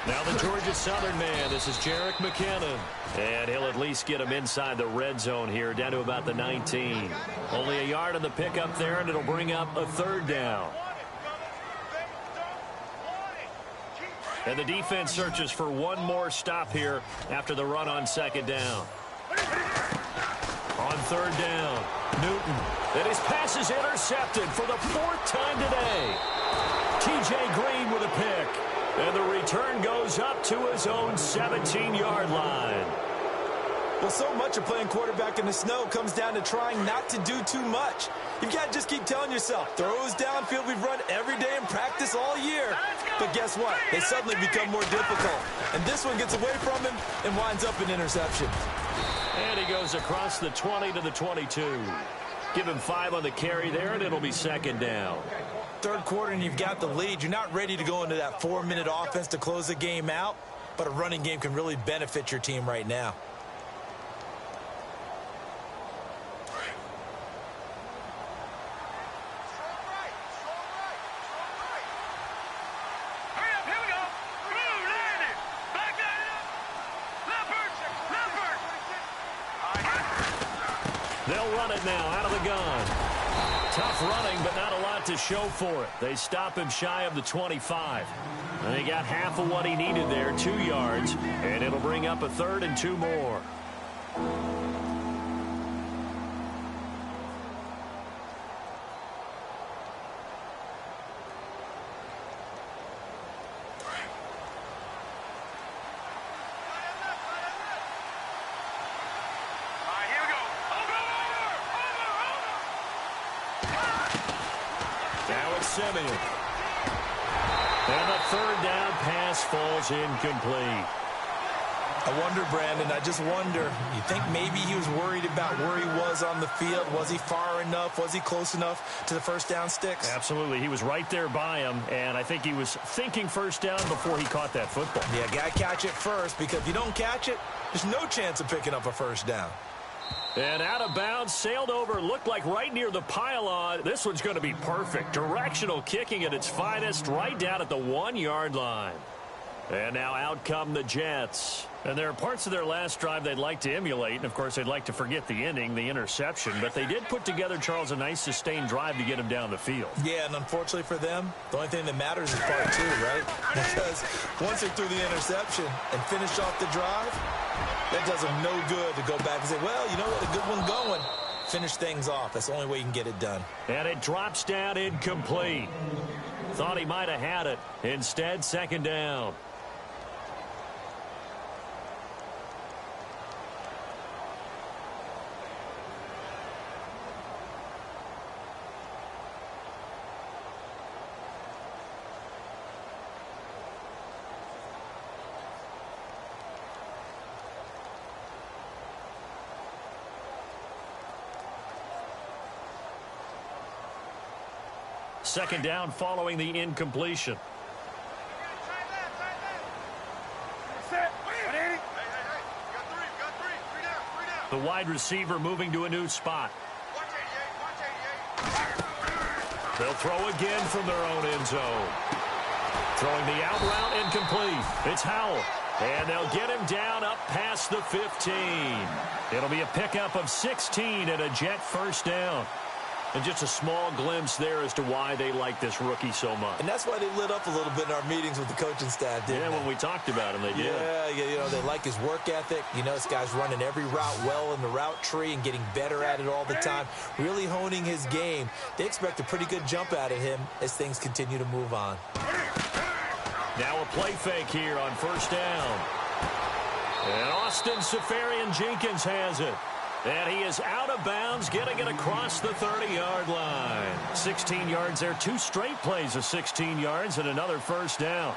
Speaker 2: Now the Georgia Southern man. This is Jerick McKinnon. And he'll at least get him inside the red zone here, down to about the 19. Only a yard on the pickup there, and it'll bring up a third down. And the defense searches for one more stop here after the run on second down. On third down, Newton. And his pass is intercepted for the 4th time today. T.J. Green with a pick. And the return goes up to his own 17-yard line.
Speaker 3: Well, so much of playing quarterback in the snow comes down to trying not to do too much. You've got to just keep telling yourself, throws downfield we've run every day in practice all year. But guess what? They suddenly become more difficult. And this one gets away from him and winds up an interception.
Speaker 2: And he goes across the 20 to the 22. Give him 5 on the carry there, and it'll be second down.
Speaker 3: Third quarter, and you've got the lead. You're not ready to go into that 4-minute offense to close the game out, but a running game can really benefit your team right now.
Speaker 4: Hurry up, here we go. Blue
Speaker 2: They'll run it now out of the gun. Tough running, but not a lot to show for it. They stop him shy of the 25. And he got half of what he needed there, 2 yards, and it'll bring up a 3rd and 2 more. Simeon. And the 3rd down pass falls incomplete.
Speaker 3: I wonder, Brandon, I just wonder, you think maybe he was worried about where he was on the field? Was he far enough? Was he close enough to the first down sticks?
Speaker 2: Absolutely. He was right there by him, and I think he was thinking first down before he caught that football.
Speaker 3: Yeah, got to catch it first, because if you don't catch it, there's no chance of picking up a first down.
Speaker 2: And out of bounds, sailed over, looked like right near the pylon. This one's going to be perfect. Directional kicking at its finest, right down at the 1-yard line. And now out come the Jets. And there are parts of their last drive they'd like to emulate. And, of course, they'd like to forget the ending, the interception. But they did put together, Charles, a nice sustained drive to get him down the field.
Speaker 3: Yeah, and unfortunately for them, the only thing that matters is part 2, right? Because once they threw the interception and finished off the drive, that does them no good to go back and say, well, you know what, a good one going. Finish things off. That's the only way you can get it done.
Speaker 2: And it drops down incomplete. Thought he might have had it. Instead, 2nd down. Second down following the incompletion. The wide receiver moving to a new spot. They'll throw again from their own end zone. Throwing the out route incomplete. It's Howell. And they'll get him down up past the 15. It'll be a pickup of 16 and a Jet first down. And just a small glimpse there as to why they like this rookie so much.
Speaker 3: And that's why they lit up a little bit in our meetings with the coaching staff, didn't they?
Speaker 2: When we talked about him, they did.
Speaker 3: Yeah, you know, they like his work ethic. You know, this guy's running every route well in the route tree and getting better at it all the time, really honing his game. They expect a pretty good jump out of him as things continue to move on.
Speaker 2: Now a play fake here on first down. And Austin Seferian-Jenkins has it. And he is out of bounds, getting it across the 30-yard line. 16 yards there, 2 straight plays of 16 yards and another first down.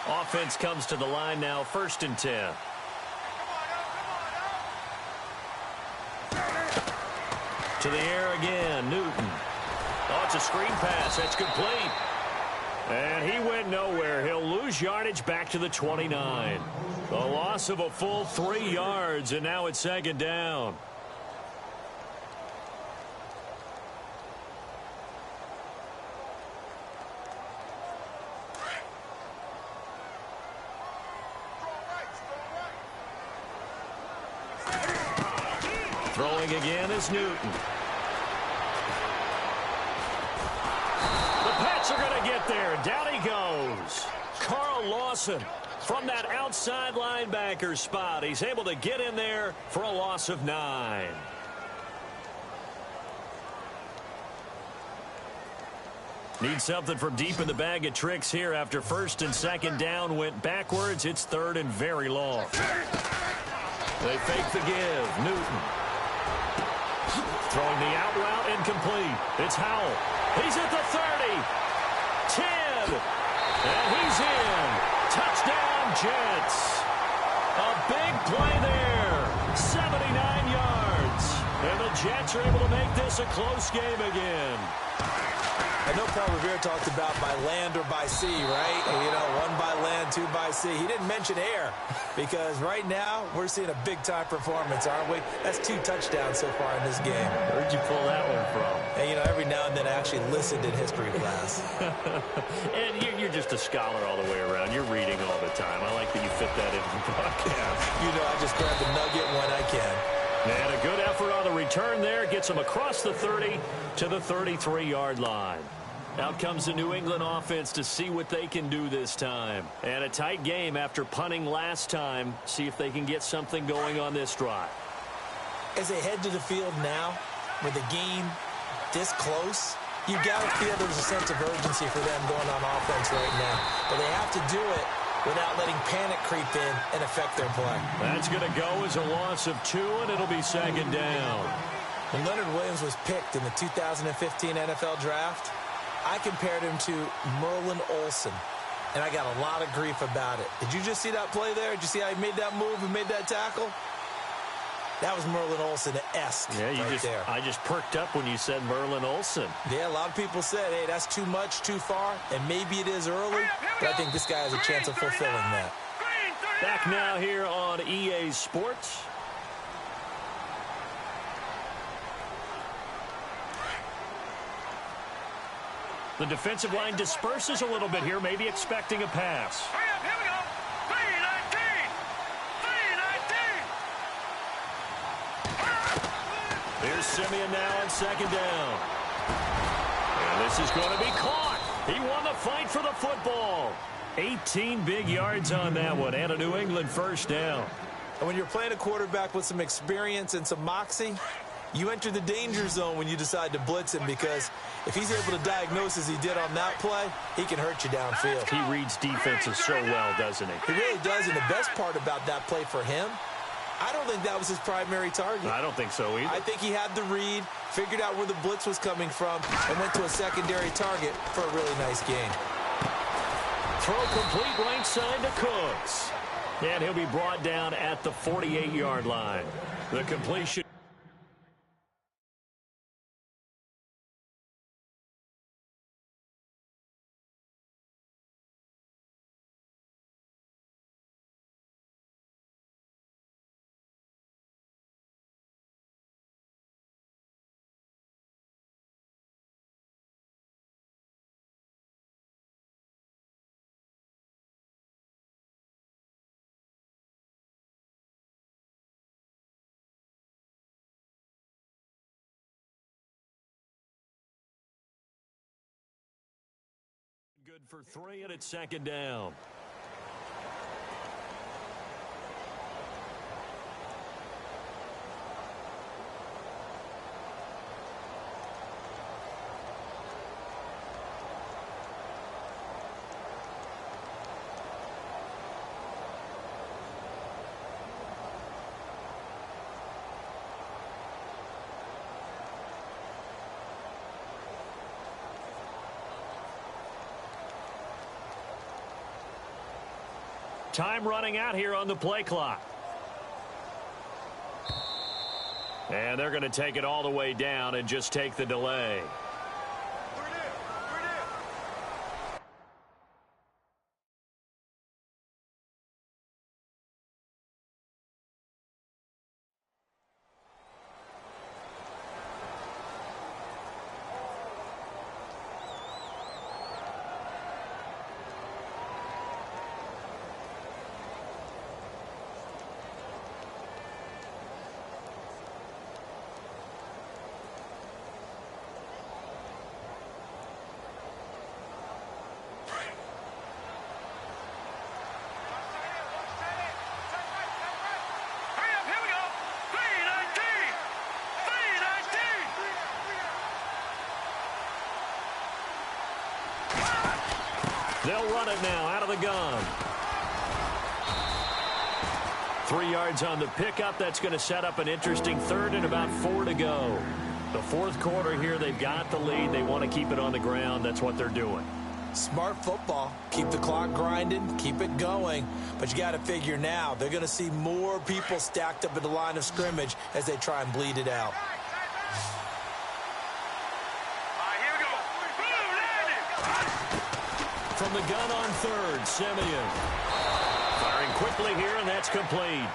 Speaker 2: Offense comes to the line now, 1st and 10. To the air again, Newton. Oh, it's a screen pass. That's complete. And he went nowhere. He'll lose yardage back to the 29. A loss of a full 3 yards, and now it's 2nd down. Throwing again is Newton. The Pats are going to get there. Down he goes. Carl Lawson from that outside linebacker spot. He's able to get in there for a loss of 9. Need something from deep in the bag of tricks here after 1st and 2nd down went backwards. It's 3rd and very long. They fake the give. Newton. Throwing the out route incomplete. It's Howell. He's at the 30. 10. And he's in. Touchdown, Jets. A big play there. 79 yards. And the Jets are able to make this a close game again.
Speaker 3: I know Paul Revere talked about by land or by sea, right? You know, one by land, two by sea. He didn't mention air because right now we're seeing a big-time performance, aren't we? That's 2 touchdowns so far in this game.
Speaker 2: Where'd you pull that one from?
Speaker 3: And, you know, every now and then I actually listened in history class.
Speaker 2: And you're just a scholar all the way around. You're reading all the time. I like that you fit that into the broadcast.
Speaker 3: You know, I just grab the nugget when I can.
Speaker 2: And a good effort on the return there. Gets them across the 30 to the 33-yard line. Out comes the New England offense to see what they can do this time. And a tight game after punting last time. See if they can get something going on this drive.
Speaker 3: As they head to the field now, with the game this close, you got to feel there's a sense of urgency for them going on offense right now. But they have to do it without letting panic creep in and affect their play.
Speaker 2: That's going to go as a loss of 2, and it'll be 2nd down.
Speaker 3: When Leonard Williams was picked in the 2015 NFL Draft, I compared him to Merlin Olsen, and I got a lot of grief about it. Did you just see that play there? Did you see how he made that move and made that tackle? That was Merlin Olsen-esque there.
Speaker 2: I just perked up when you said Merlin Olsen.
Speaker 3: Yeah, a lot of people said, hey, that's too much, too far, and maybe it is early, but I think this guy has a chance of fulfilling that.
Speaker 2: Back now here on EA Sports. The defensive line disperses a little bit here, maybe expecting a pass.
Speaker 4: Hurry up, here we go. 3-19. 3-19.
Speaker 2: Here's Simeon now on 2nd down. And this is going to be caught. He won the fight for the football. 18 big yards on that one, and a New England 1st down.
Speaker 3: And when you're playing a quarterback with some experience and some moxie, you enter the danger zone when you decide to blitz him, because if he's able to diagnose as he did on that play, he can hurt you downfield.
Speaker 2: He reads defenses so well, doesn't he?
Speaker 3: He really does, and the best part about that play for him, I don't think that was his primary target.
Speaker 2: I don't think so either.
Speaker 3: I think he had the read, figured out where the blitz was coming from, and went to a secondary target for a really nice gain.
Speaker 2: Throw complete right side to Cooks. And he'll be brought down at the 48-yard line. The completion. Good for 3, and it's 2nd down. Time running out here on the play clock. And they're going to take it all the way down and just take the delay. They'll run it now out of the gun. 3 yards on the pickup. That's going to set up an interesting 3rd and about 4 to go. The 4th quarter here, they've got the lead. They want to keep it on the ground. That's what they're doing.
Speaker 3: Smart football. Keep the clock grinding. Keep it going. But you got to figure now, they're going to see more people stacked up at the line of scrimmage as they try and bleed it out.
Speaker 4: Here we go.
Speaker 2: from the gun on third. Simeon firing quickly here, and that's complete.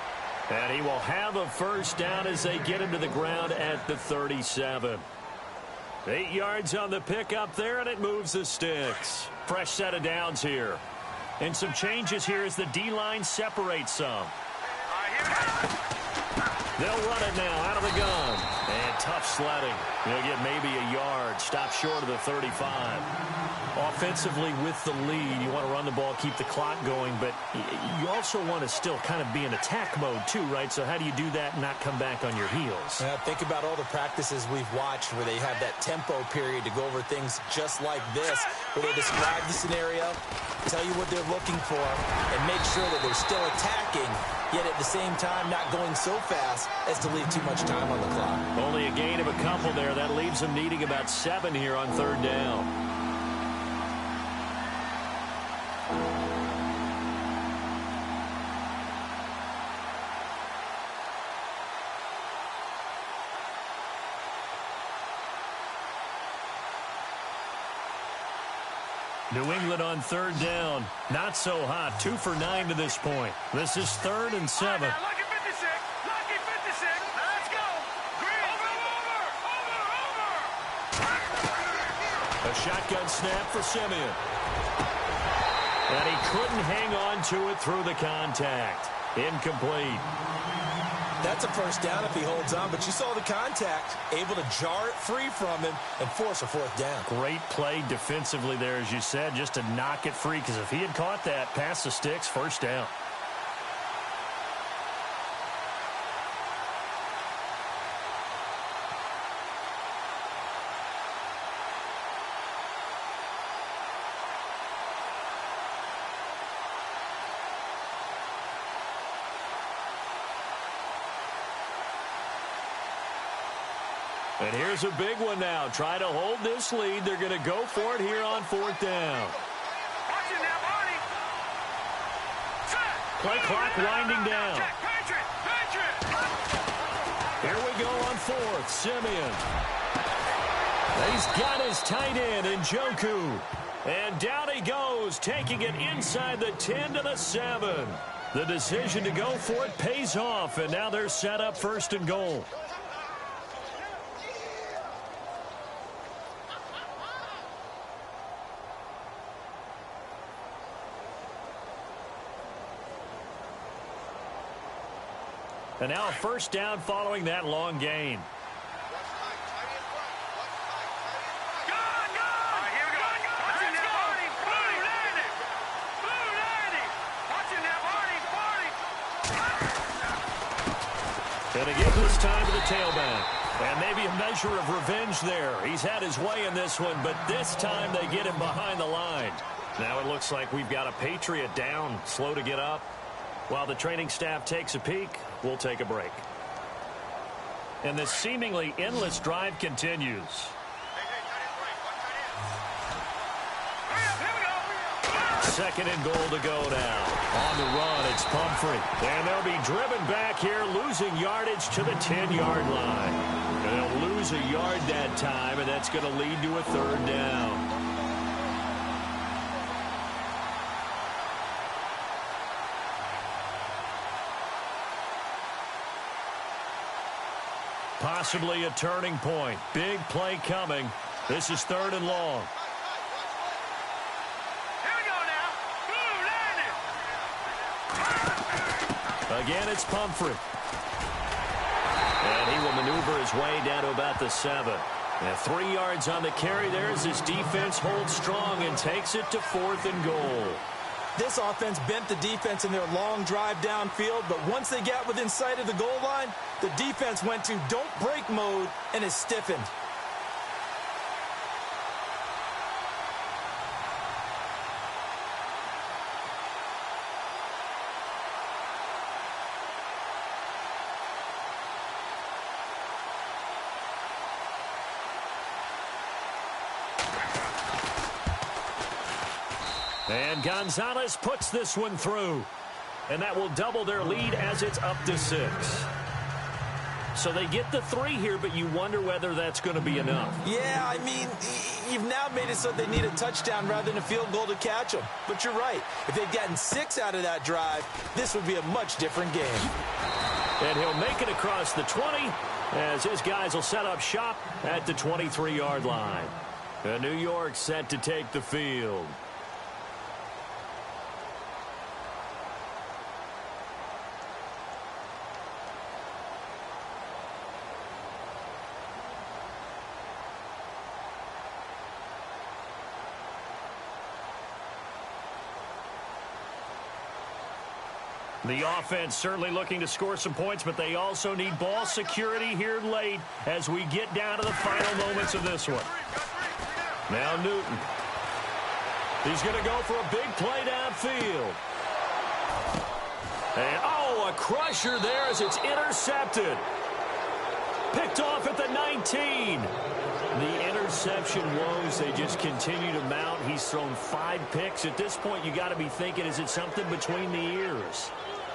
Speaker 2: And he will have a first down as they get him to the ground at the 37. 8 yards on the pickup there, and it moves the sticks. Fresh set of downs here. And some changes here as the D-line separates some. They'll run it now out of the gun. And tough sledding. They'll get maybe a yard. Stop short of the 35. Offensively with the lead, you want to run the ball, keep the clock going, but you also want to still kind of be in attack mode too, right? So how do you do that and not come back on your heels?
Speaker 3: Think about all the practices we've watched where they have that tempo period to go over things just like this, where they describe the scenario, tell you what they're looking for, and make sure that they're still attacking, yet at the same time not going so fast as to leave too much time on the clock.
Speaker 2: Only a gain of a couple there. That leaves them needing about 7 here on third down. New England on third down. Not so hot. 2 for 9 to this point. This is 3rd and 7.
Speaker 4: Lucky 56. Lucky 56. Let's go. Green. Over.
Speaker 2: A shotgun snap for Simeon. And he couldn't hang on to it through the contact. Incomplete.
Speaker 3: That's a first down if he holds on, but you saw the contact, able to jar it free from him and force a 4th down.
Speaker 2: Great play defensively there, as you said, just to knock it free, because if he had caught that, past the sticks, first down. And here's a big one now. Try to hold this lead. They're going to go for it here on 4th down.
Speaker 4: Watch it now, Barney.
Speaker 2: Play clock winding down.
Speaker 4: Patriot.
Speaker 2: Here we go on 4th. Simeon. He's got his tight end in Njoku. And down he goes, taking it inside the 10 to the 7. The decision to go for it pays off, and now they're set up 1st and goal. And now a first down following that long gain. And again this time to the tailback. And maybe a measure of revenge there. He's had his way in this one, but this time they get him behind the line. Now it looks like we've got a Patriot down, slow to get up. While the training staff takes a peek, we'll take a break. And this seemingly endless drive continues. Second and goal to go now. On the run, it's Pumphrey. And they'll be driven back here, losing yardage to the 10-yard line. And they'll lose a yard that time, and that's going to lead to a 3rd down. Possibly a turning point. Big play coming. This is 3rd and long.
Speaker 4: Here we go now.
Speaker 2: Again, it's Pumphrey. And he will maneuver his way down to about the 7. And 3 yards on the carry there as his defense holds strong and takes it to 4th and goal.
Speaker 3: This offense bent the defense in their long drive downfield, but once they got within sight of the goal line, the defense went to don't break mode and is stiffened.
Speaker 2: And Gonzalez puts this one through. And that will double their lead as it's up to 6. So they get the 3 here, but you wonder whether that's going to be enough.
Speaker 3: Yeah, I mean, you've now made it so they need a touchdown rather than a field goal to catch them. But you're right. If they'd gotten 6 out of that drive, this would be a much different game.
Speaker 2: And he'll make it across the 20 as his guys will set up shop at the 23-yard line. And New York set to take the field. The offense certainly looking to score some points, but they also need ball security here late as we get down to the final moments of this one. Now Newton. He's going to go for a big play downfield. And, a crusher there as it's intercepted. Picked off at the 19. The interception woes, they just continue to mount. He's thrown 5 picks. At this point, you got to be thinking, is it something between the ears?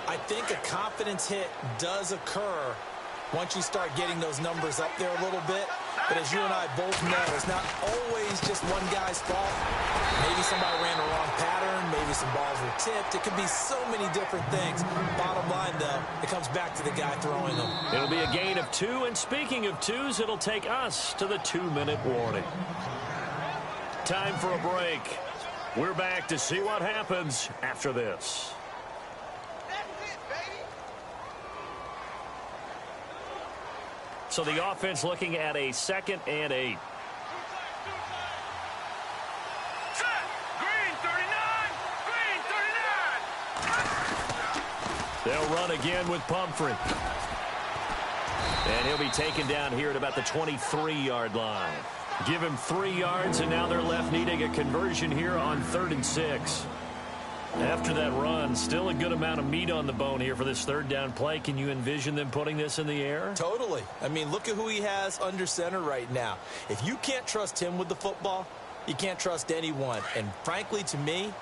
Speaker 3: I think a confidence hit does occur once you start getting those numbers up there a little bit. But as you and I both know, it's not always just one guy's fault. Maybe somebody ran the wrong pattern. Maybe some balls were tipped. It could be so many different things. Bottom line, though, it comes back to the guy throwing them.
Speaker 2: It'll be a gain of 2. And speaking of 2s, it'll take us to the 2-minute warning. Time for a break. We're back to see what happens after this. So the offense looking at a 2nd and 8.
Speaker 4: Set. Green 39. Green 39.
Speaker 2: They'll run again with Pumphrey. And he'll be taken down here at about the 23-yard line. Give him 3 yards, and now they're left needing a conversion here on 3rd and 6. After that run, still a good amount of meat on the bone here for this 3rd down play. Can you envision them putting this in the air?
Speaker 3: Totally. I mean, look at who he has under center right now. If you can't trust him with the football, you can't trust anyone. And frankly, to me,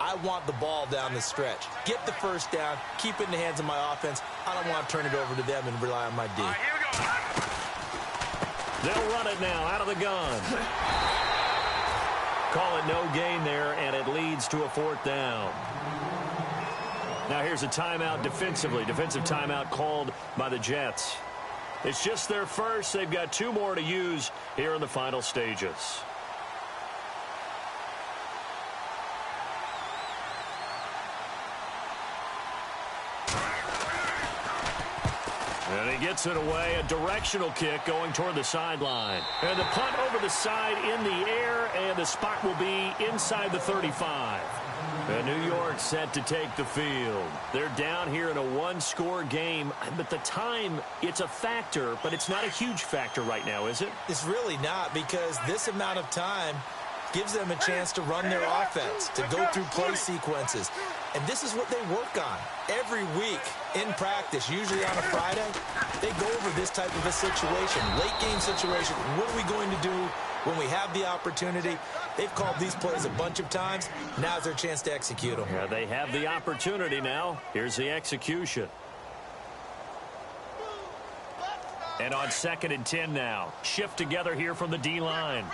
Speaker 3: I want the ball down the stretch. Get the 1st down, keep it in the hands of my offense. I don't want to turn it over to them and rely on my D.
Speaker 4: All right, here we go.
Speaker 2: They'll run it now out of the gun. Call it no gain there, and it leads to a 4th down. Now here's a timeout defensively. Defensive timeout called by the Jets. It's just their first. They've got 2 more to use here in the final stages. And he gets it away, a directional kick going toward the sideline. And the punt over the side in the air, and the spot will be inside the 35. And New York set to take the field. They're down here in a 1-score game, but the time, it's a factor, but it's not a huge factor right now, is it?
Speaker 3: It's really not, because this amount of time gives them a chance to run their offense, to go through play sequences. And this is what they work on every week in practice, usually on a Friday. They go over this type of a situation, late game situation. What are we going to do when we have the opportunity? They've called these plays a bunch of times. Now's their chance to execute them.
Speaker 2: Yeah, they have the opportunity now. Here's the execution. And on 2nd and 10 now. Shift together here from the D-line.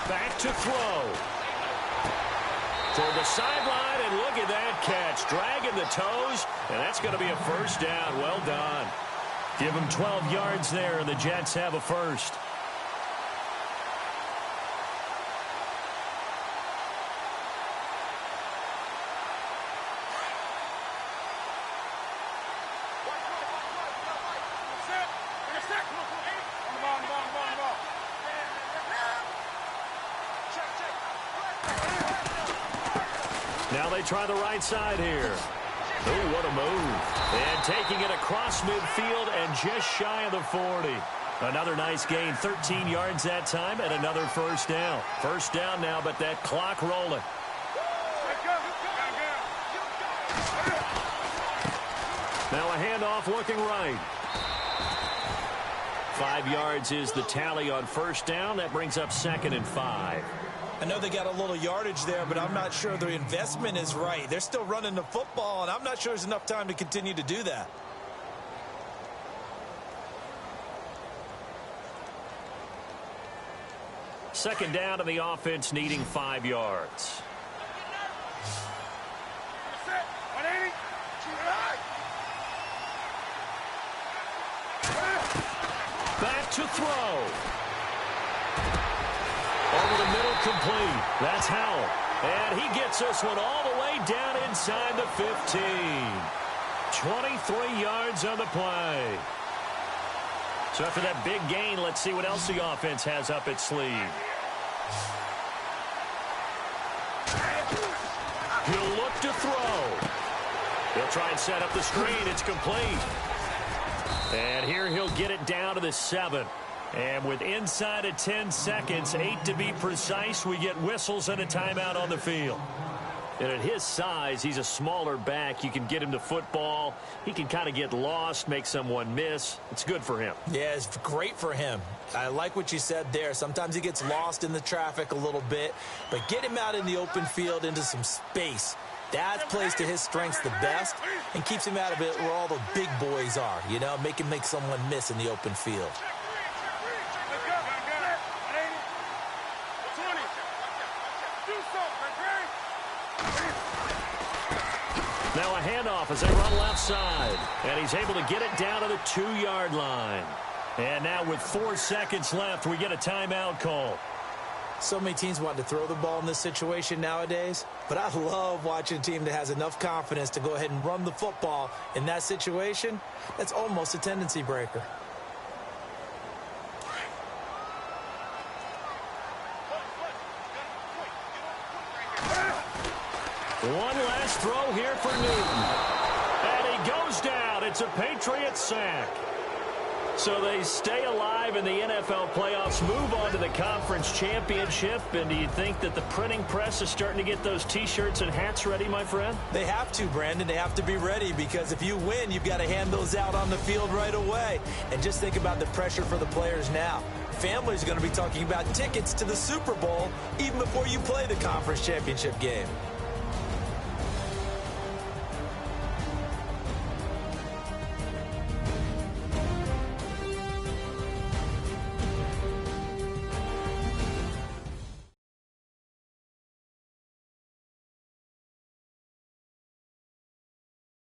Speaker 2: Back to throw. Toward the sideline, and look at that catch. Dragging the toes, and that's going to be a 1st down. Well done. Give them 12 yards there, and the Jets have a 1st. Now they try the right side here. Oh, what a move. And taking it across midfield and just shy of the 40. Another nice gain, 13 yards that time, and another 1st down. 1st down now, but that clock rolling. Now a handoff looking right. 5 yards is the tally on 1st down. That brings up 2nd and 5.
Speaker 3: I know they got a little yardage there, but I'm not sure the investment is right. They're still running the football, and I'm not sure there's enough time to continue to do that.
Speaker 2: Second down to the offense, needing 5 yards. Back to throw. Over the middle, complete. That's Howell. And he gets this one all the way down inside the 15. 23 yards on the play. So after that big gain, let's see what else the offense has up its sleeve. He'll look to throw. He'll try and set up the screen. It's complete. And here he'll get it down to the 7. And with inside of 10 seconds, 8 to be precise, we get whistles and a timeout on the field. And at his size, he's a smaller back. You can get him the football. He can kind of get lost, make someone miss. It's good for him.
Speaker 3: Yeah, it's great for him. I like what you said there. Sometimes he gets lost in the traffic a little bit, but get him out in the open field into some space. That plays to his strengths the best and keeps him out of it where all the big boys are, you know, make him make someone miss in the open field.
Speaker 2: Now a handoff as they run left side. And he's able to get it down to the 2-yard line. And now with 4 seconds left, we get a timeout call.
Speaker 3: So many teams want to throw the ball in this situation nowadays, but I love watching a team that has enough confidence to go ahead and run the football in that situation. That's almost a tendency breaker.
Speaker 2: One last throw here for Newton. And he goes down. It's a Patriot sack. So they stay alive in the NFL playoffs, move on to the conference championship. And do you think that the printing press is starting to get those T-shirts and hats ready, my friend?
Speaker 3: They have to, Brandon. They have to be ready because if you win, you've got to hand those out on the field right away. And just think about the pressure for the players now. Families are going to be talking about tickets to the Super Bowl even before you play the conference championship game.